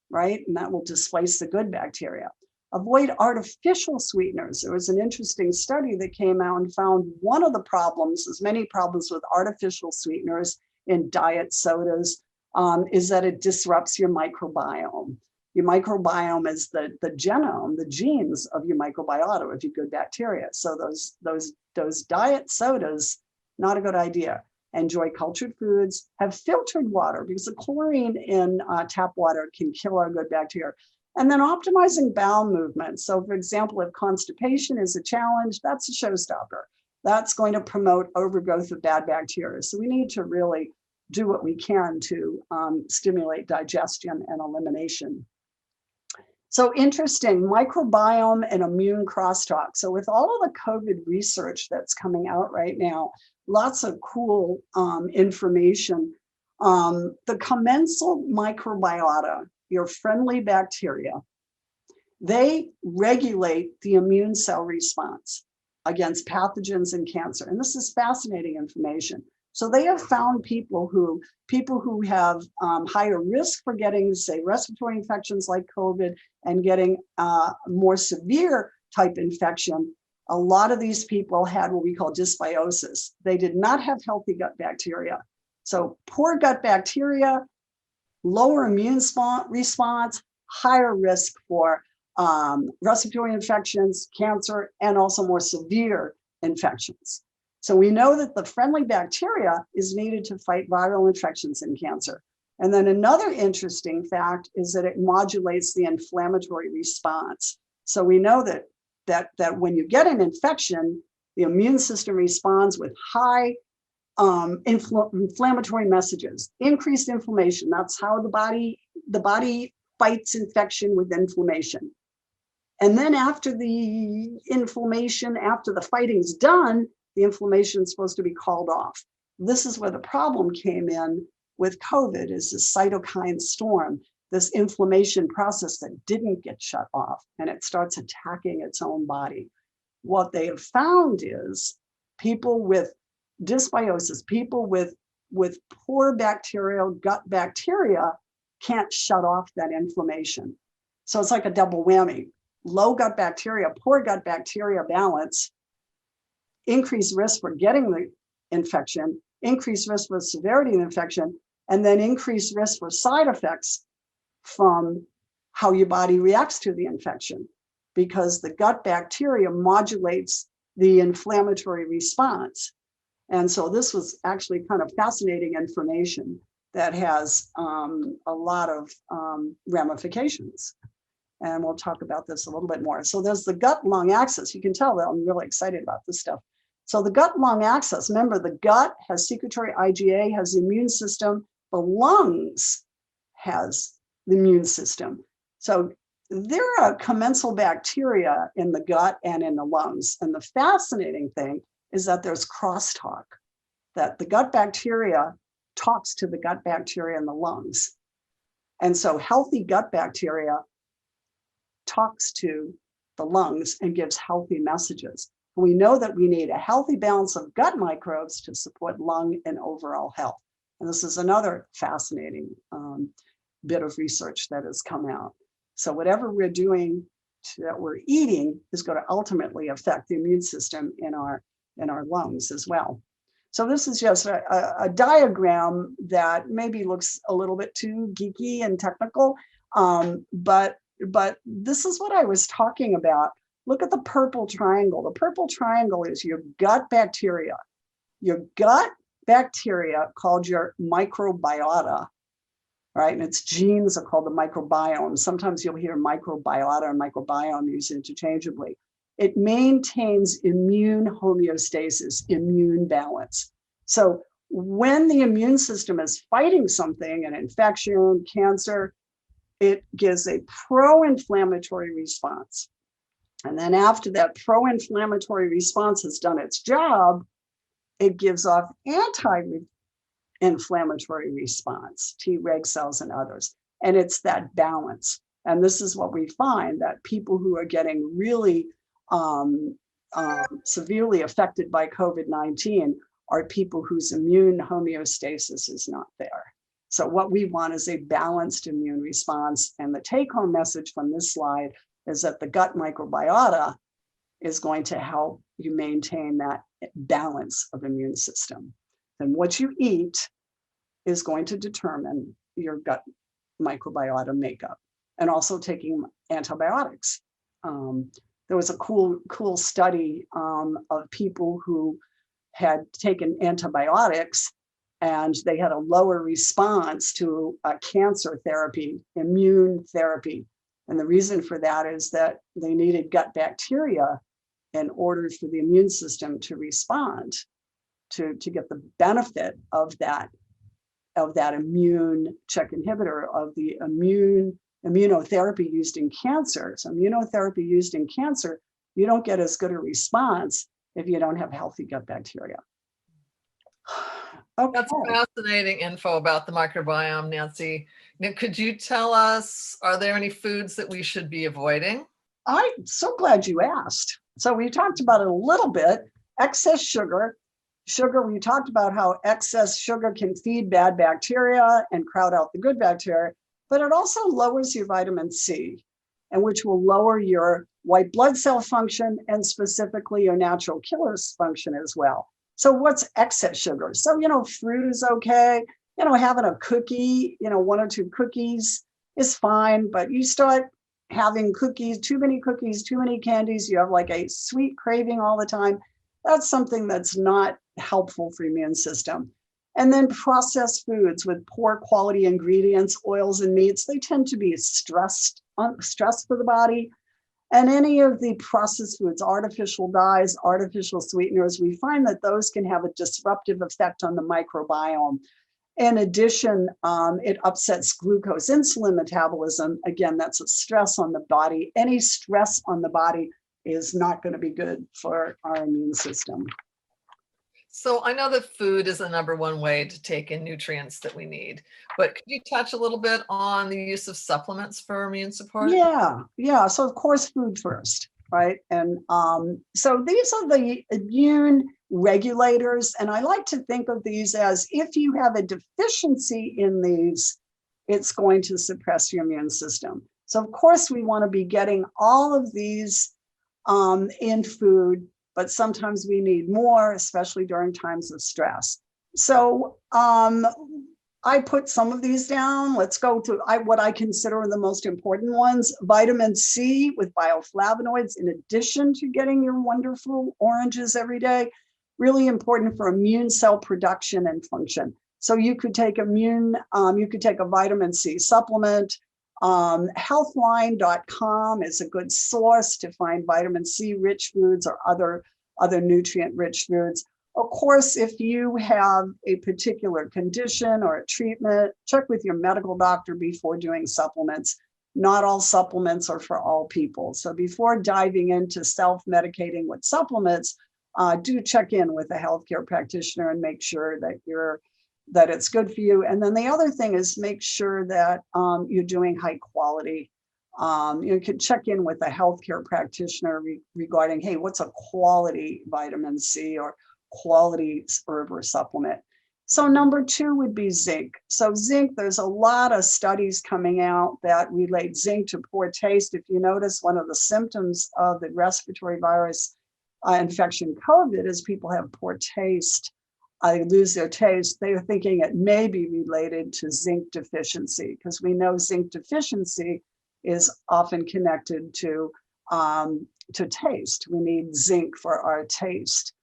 right? And that will displace the good bacteria. Avoid artificial sweeteners. There was an interesting study that came out and found one of the problems, as many problems with artificial sweeteners, in diet sodas is that it disrupts your microbiome. Your microbiome is the genome, the genes of your microbiota, of your good bacteria. So those diet sodas, not a good idea. Enjoy cultured foods, have filtered water, because the chlorine in tap water can kill our good bacteria. And then optimizing bowel movement. So for example, if constipation is a challenge, that's a showstopper. That's going to promote overgrowth of bad bacteria. So we need to really do what we can to stimulate digestion and elimination. So interesting, microbiome and immune crosstalk. So with all of the COVID research that's coming out right now, lots of cool information. The commensal microbiota, your friendly bacteria, they regulate the immune cell response against pathogens and cancer. And this is fascinating information. So they have found people who have higher risk for getting, say, respiratory infections like COVID and getting more severe type infection. A lot of these people had what we call dysbiosis. They did not have healthy gut bacteria. So poor gut bacteria, lower immune response, higher risk for respiratory infections, cancer, and also more severe infections. So we know that the friendly bacteria is needed to fight viral infections and cancer. And then another interesting fact is that it modulates the inflammatory response. So we know that when you get an infection, the immune system responds with high inflammatory messages, increased inflammation. That's how the body fights infection with inflammation. And then after the inflammation, after the fighting's done, the inflammation is supposed to be called off. This is where the problem came in with COVID, is this cytokine storm, this inflammation process that didn't get shut off, and it starts attacking its own body. What they have found is people with dysbiosis, people with poor bacterial gut bacteria can't shut off that inflammation. So it's like a double whammy. Low gut bacteria, poor gut bacteria balance, increased risk for getting the infection, increased risk for severity of the infection, and then increased risk for side effects from how your body reacts to the infection, because the gut bacteria modulates the inflammatory response. And so this was actually kind of fascinating information that has a lot of ramifications. And we'll talk about this a little bit more. So there's the gut-lung axis. You can tell that I'm really excited about this stuff. So the gut-lung axis, remember, the gut has secretory IgA, has the immune system. The lungs has the immune system. So there are commensal bacteria in the gut and in the lungs. And the fascinating thing is that there's crosstalk, that the gut bacteria talks to the gut bacteria in the lungs. And so healthy gut bacteria talks to the lungs and gives healthy messages. We know that we need a healthy balance of gut microbes to support lung and overall health. And this is another fascinating bit of research that has come out. So whatever we're doing, that we're eating, is going to ultimately affect the immune system in our lungs as well. So this is just a diagram that maybe looks a little bit too geeky and technical, but this is what I was talking about. Look at the purple triangle. The purple triangle is your gut bacteria. Your gut bacteria, called your microbiota, right? And its genes are called the microbiome. Sometimes you'll hear microbiota and microbiome used interchangeably. It maintains immune homeostasis, immune balance. So when the immune system is fighting something, an infection, cancer, it gives a pro-inflammatory response. And then after that pro-inflammatory response has done its job, it gives off anti-inflammatory response, Treg cells and others. And it's that balance. And this is what we find, that people who are getting really severely affected by COVID-19 are people whose immune homeostasis is not there. So what we want is a balanced immune response. And the take-home message from this slide is that the gut microbiota is going to help you maintain that balance of immune system. And what you eat is going to determine your gut microbiota makeup, and also taking antibiotics. There was a cool study of people who had taken antibiotics and they had a lower response to cancer therapy, immune therapy. And the reason for that is that they needed gut bacteria in order for the immune system to respond, to get the benefit of that immune check inhibitor, of the immunotherapy used in cancer. So immunotherapy used in cancer, you don't get as good a response if you don't have healthy gut bacteria. Okay. That's fascinating info about the microbiome, Nancy. Now, could you tell us, are there any foods that we should be avoiding? I'm so glad you asked. So we talked about it a little bit. Excess sugar. We talked about how excess sugar can feed bad bacteria and crowd out the good bacteria, but it also lowers your vitamin C, and which will lower your white blood cell function and specifically your natural killers function as well. So what's excess sugar? So, fruit is okay. Having a cookie, 1 or 2 cookies is fine, but you start having cookies, too many candies, you have like a sweet craving all the time. That's something that's not helpful for your immune system. And then processed foods with poor quality ingredients, oils and meats, they tend to be stress for the body. And any of the processed foods, artificial dyes, artificial sweeteners, we find that those can have a disruptive effect on the microbiome. In addition, it upsets glucose insulin metabolism. Again, that's a stress on the body. Any stress on the body is not going to be good for our immune system. So I know that food is the #1 way to take in nutrients that we need, but could you touch a little bit on the use of supplements for immune support? Yeah. So of course, food first, right? And so these are the immune regulators, and I like to think of these as, if you have a deficiency in these, it's going to suppress your immune system. So of course, we want to be getting all of these in food, but sometimes we need more, especially during times of stress. So I put some of these down. Let's go to what I consider the most important ones. Vitamin C with bioflavonoids, in addition to getting your wonderful oranges every day, really important for immune cell production and function. So you could take a vitamin C supplement. Healthline.com is a good source to find vitamin C rich foods or other nutrient rich foods. Of course, if you have a particular condition or a treatment, check with your medical doctor before doing supplements. Not all supplements are for all people. So before diving into self-medicating with supplements, do check in with a healthcare practitioner and make sure that it's good for you. And then the other thing is, make sure that you're doing high quality. You could check in with a healthcare practitioner regarding, hey, what's a quality vitamin C or quality herb or supplement? So #2 would be zinc. So zinc, there's a lot of studies coming out that relate zinc to poor taste. If you notice, one of the symptoms of the respiratory virus infection, COVID, is people have poor taste. They lose their taste. They are thinking it may be related to zinc deficiency, because we know zinc deficiency is often connected to taste. We need zinc for our taste.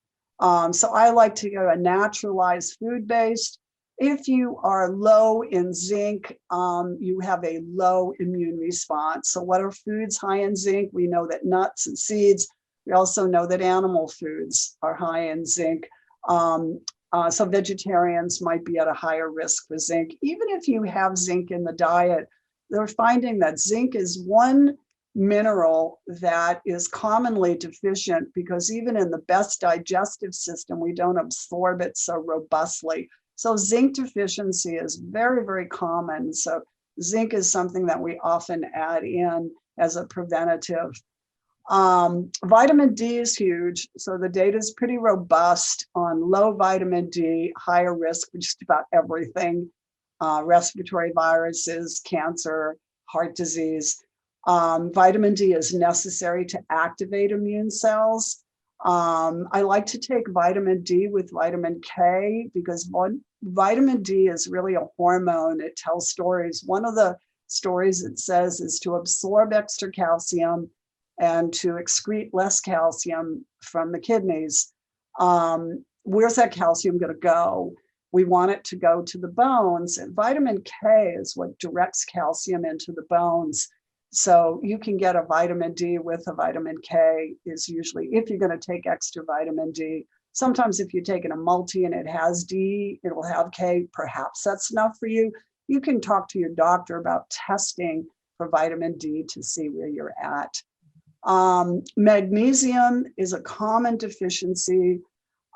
So I like to go a naturalized food-based. If you are low in zinc, you have a low immune response. So what are foods high in zinc? We know that nuts and seeds. We also know that animal foods are high in zinc. So vegetarians might be at a higher risk for zinc. Even if you have zinc in the diet, they're finding that zinc is one mineral that is commonly deficient, because even in the best digestive system, we don't absorb it so robustly. So zinc deficiency is very, very common. So zinc is something that we often add in as a preventative. Vitamin D is huge. So the data is pretty robust on low vitamin D, higher risk for just about everything. Respiratory viruses, cancer, heart disease. Vitamin D is necessary to activate immune cells. I like to take vitamin D with vitamin K, because vitamin D is really a hormone. It tells stories. One of the stories it says is to absorb extra calcium and to excrete less calcium from the kidneys. Where's that calcium going to go? We want it to go to the bones. And vitamin K is what directs calcium into the bones. So you can get a vitamin D with a vitamin K is usually, if you're going to take extra vitamin D. Sometimes if you're taking a multi and it has D, it'll have K, perhaps that's enough for you. You can talk to your doctor about testing for vitamin D to see where you're at. Magnesium is a common deficiency.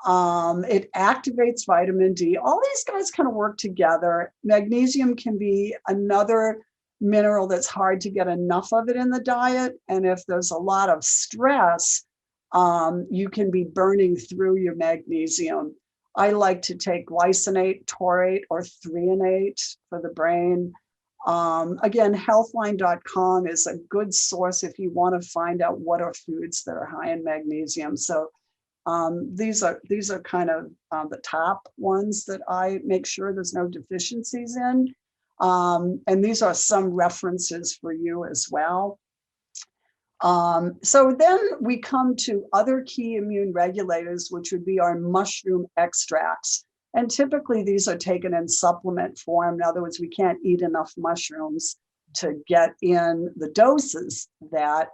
It activates vitamin D. All these guys kind of work together. Magnesium can be another mineral that's hard to get enough of it in the diet. And if there's a lot of stress, you can be burning through your magnesium. I like to take glycinate, taurate, or threonate for the brain. Again, healthline.com is a good source if you want to find out what are foods that are high in magnesium. So these are kind of the top ones that I make sure there's no deficiencies in. And these are some references for you as well. So then we come to other key immune regulators, which would be our mushroom extracts. And typically these are taken in supplement form. In other words, we can't eat enough mushrooms to get in the doses that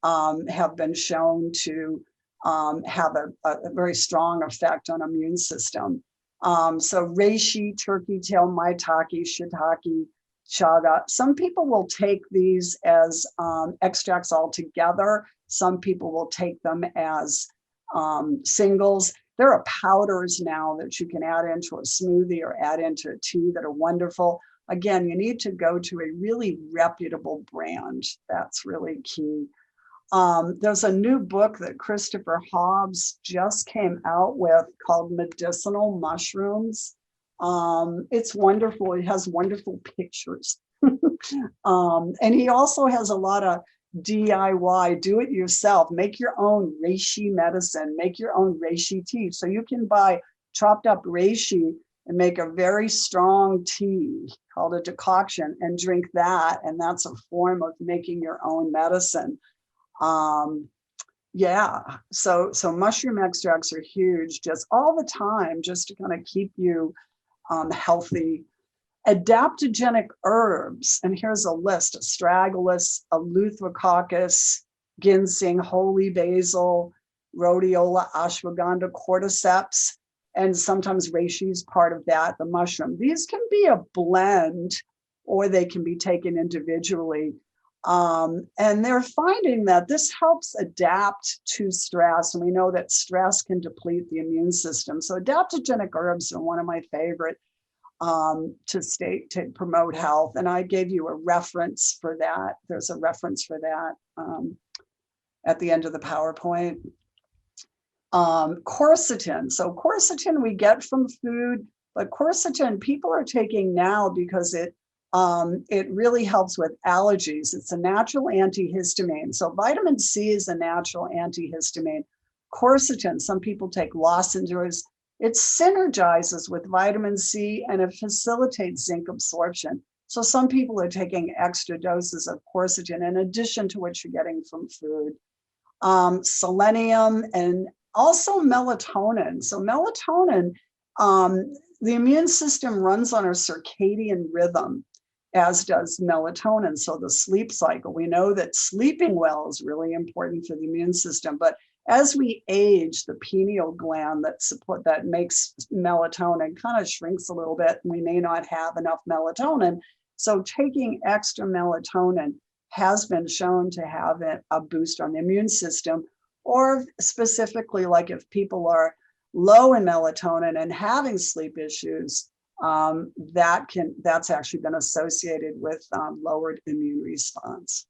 have been shown to have a very strong effect on immune system. So reishi, turkey tail, maitake, shiitake, chaga. Some people will take these as extracts all together. Some people will take them as singles. There are powders now that you can add into a smoothie or add into a tea that are wonderful. Again, you need to go to a really reputable brand. That's really key. There's a new book that Christopher Hobbs just came out with called Medicinal Mushrooms. It's wonderful. It has wonderful pictures. And he also has a lot of DIY, do it yourself, make your own reishi medicine, make your own reishi tea. So you can buy chopped up reishi and make a very strong tea called a decoction and drink that. And that's a form of making your own medicine. Yeah, so mushroom extracts are huge, just all the time, just to kind of keep you healthy. Adaptogenic herbs, and here's a list: astragalus, eleutherococcus, ginseng, holy basil, rhodiola, ashwagandha, cordyceps, and sometimes reishi is part of that, the mushroom. These can be a blend, or they can be taken individually. And they're finding that this helps adapt to stress. And we know that stress can deplete the immune system. So adaptogenic herbs are one of my favorite to promote health. And I gave you a reference for that. There's a reference for that at the end of the PowerPoint. Quercetin. So quercetin we get from food, but quercetin people are taking now because it really helps with allergies. It's a natural antihistamine. So vitamin C is a natural antihistamine. Quercetin, some people take lozenges. It synergizes with vitamin C and it facilitates zinc absorption. So some people are taking extra doses of quercetin in addition to what you're getting from food. Selenium and also melatonin. So melatonin, the immune system runs on a circadian rhythm, as does melatonin. So the sleep cycle, we know that sleeping well is really important for the immune system. But as we age, the pineal gland that makes melatonin kind of shrinks a little bit, and we may not have enough melatonin. So taking extra melatonin has been shown to have a boost on the immune system, or specifically like if people are low in melatonin and having sleep issues, that's actually been associated with lowered immune response.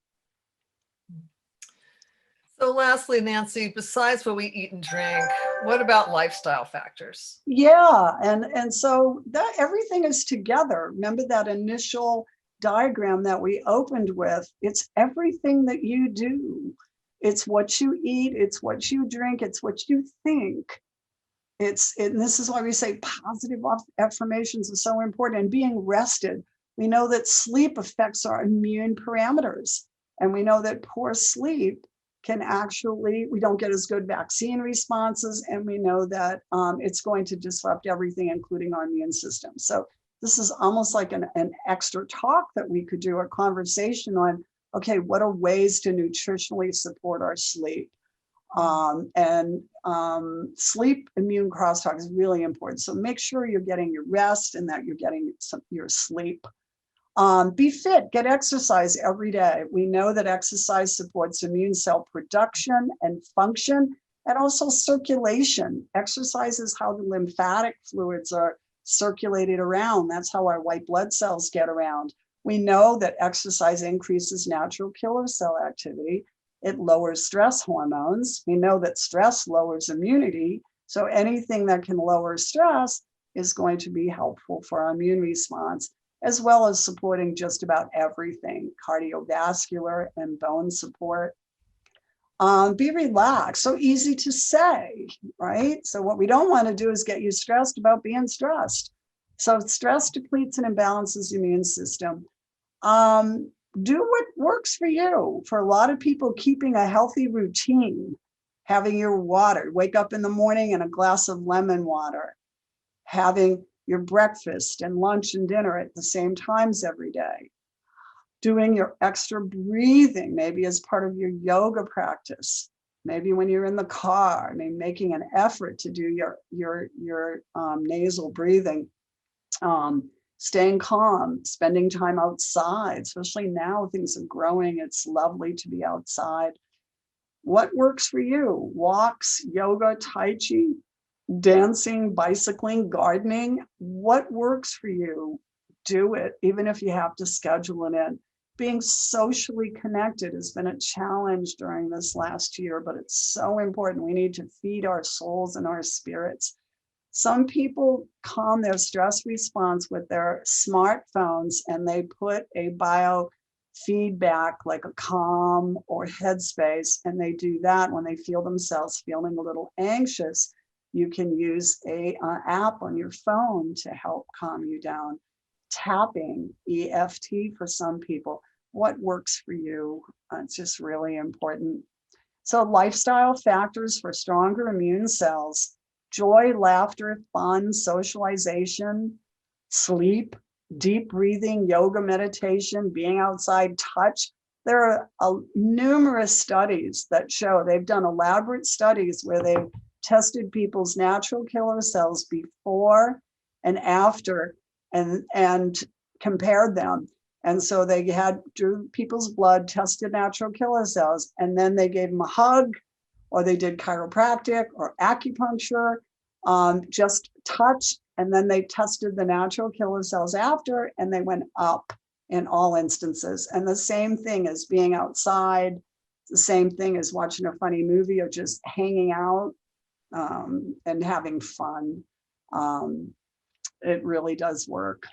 So lastly, Nancy, besides what we eat and drink, what about lifestyle factors? Yeah, and so that everything is together. Remember that initial diagram that we opened with? It's everything that you do. It's what you eat, it's what you drink, it's what you think. And this is why we say positive affirmations are so important, and being rested. We know that sleep affects our immune parameters, and we know that poor sleep can actually, we don't get as good vaccine responses, and we know that it's going to disrupt everything, including our immune system. So this is almost like an extra talk that we could do, a conversation on, okay, what are ways to nutritionally support our sleep? Sleep immune crosstalk is really important. So make sure you're getting your rest and that you're getting your sleep. Be fit, get exercise every day. We know that exercise supports immune cell production and function, and also circulation. Exercise is how the lymphatic fluids are circulated around. That's how our white blood cells get around. We know that exercise increases natural killer cell activity. It lowers stress hormones. We know that stress lowers immunity. So anything that can lower stress is going to be helpful for our immune response, as well as supporting just about everything, cardiovascular and bone support. Be relaxed, so easy to say, right? So what we don't want to do is get you stressed about being stressed. So stress depletes and imbalances the immune system. Do what works for you. For a lot of people, keeping a healthy routine, having your water, wake up in the morning and a glass of lemon water, having your breakfast and lunch and dinner at the same times every day, doing your extra breathing, maybe as part of your yoga practice, maybe when you're in the car, I mean, making an effort to do your nasal breathing, staying calm, spending time outside, especially now things are growing. It's lovely to be outside. What works for you? Walks, yoga, tai chi, dancing, bicycling, gardening. What works for you? Do it, even if you have to schedule it in. Being socially connected has been a challenge during this last year, but it's so important. We need to feed our souls and our spirits. Some people calm their stress response with their smartphones, and they put a biofeedback like a Calm or Headspace, and they do that when they feel themselves feeling a little anxious. You can use an app on your phone to help calm you down. Tapping, EFT for some people. What works for you? It's just really important. So lifestyle factors for stronger immune cells: joy, laughter, fun, socialization, sleep, deep breathing, yoga, meditation, being outside, touch. There are numerous studies that show, they've done elaborate studies where they've tested people's natural killer cells before and after and compared them. And so they drew people's blood, tested natural killer cells, and then they gave them a hug, or they did chiropractic or acupuncture, just touch, and then they tested the natural killer cells after, and they went up in all instances. And the same thing as being outside, the same thing as watching a funny movie or just hanging out and having fun. It really does work.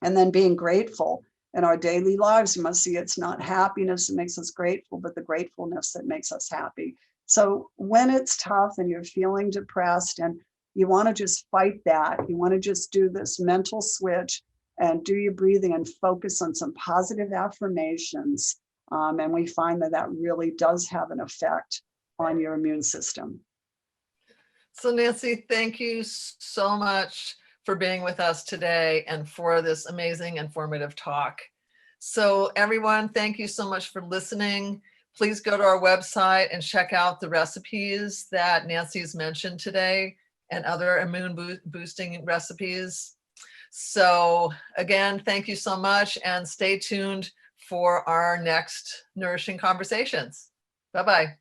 And then being grateful in our daily lives. You must see it's not happiness that makes us grateful, but the gratefulness that makes us happy. So when it's tough and you're feeling depressed and you want to just fight that, you want to just do this mental switch and do your breathing and focus on some positive affirmations. And we find that that really does have an effect on your immune system. So Nancy, thank you so much for being with us today and for this amazing informative talk. So everyone, thank you so much for listening. Please go to our website and check out the recipes that Nancy's mentioned today and other immune boosting recipes. So again, thank you so much, and stay tuned for our next Nourishing Conversations. Bye-bye.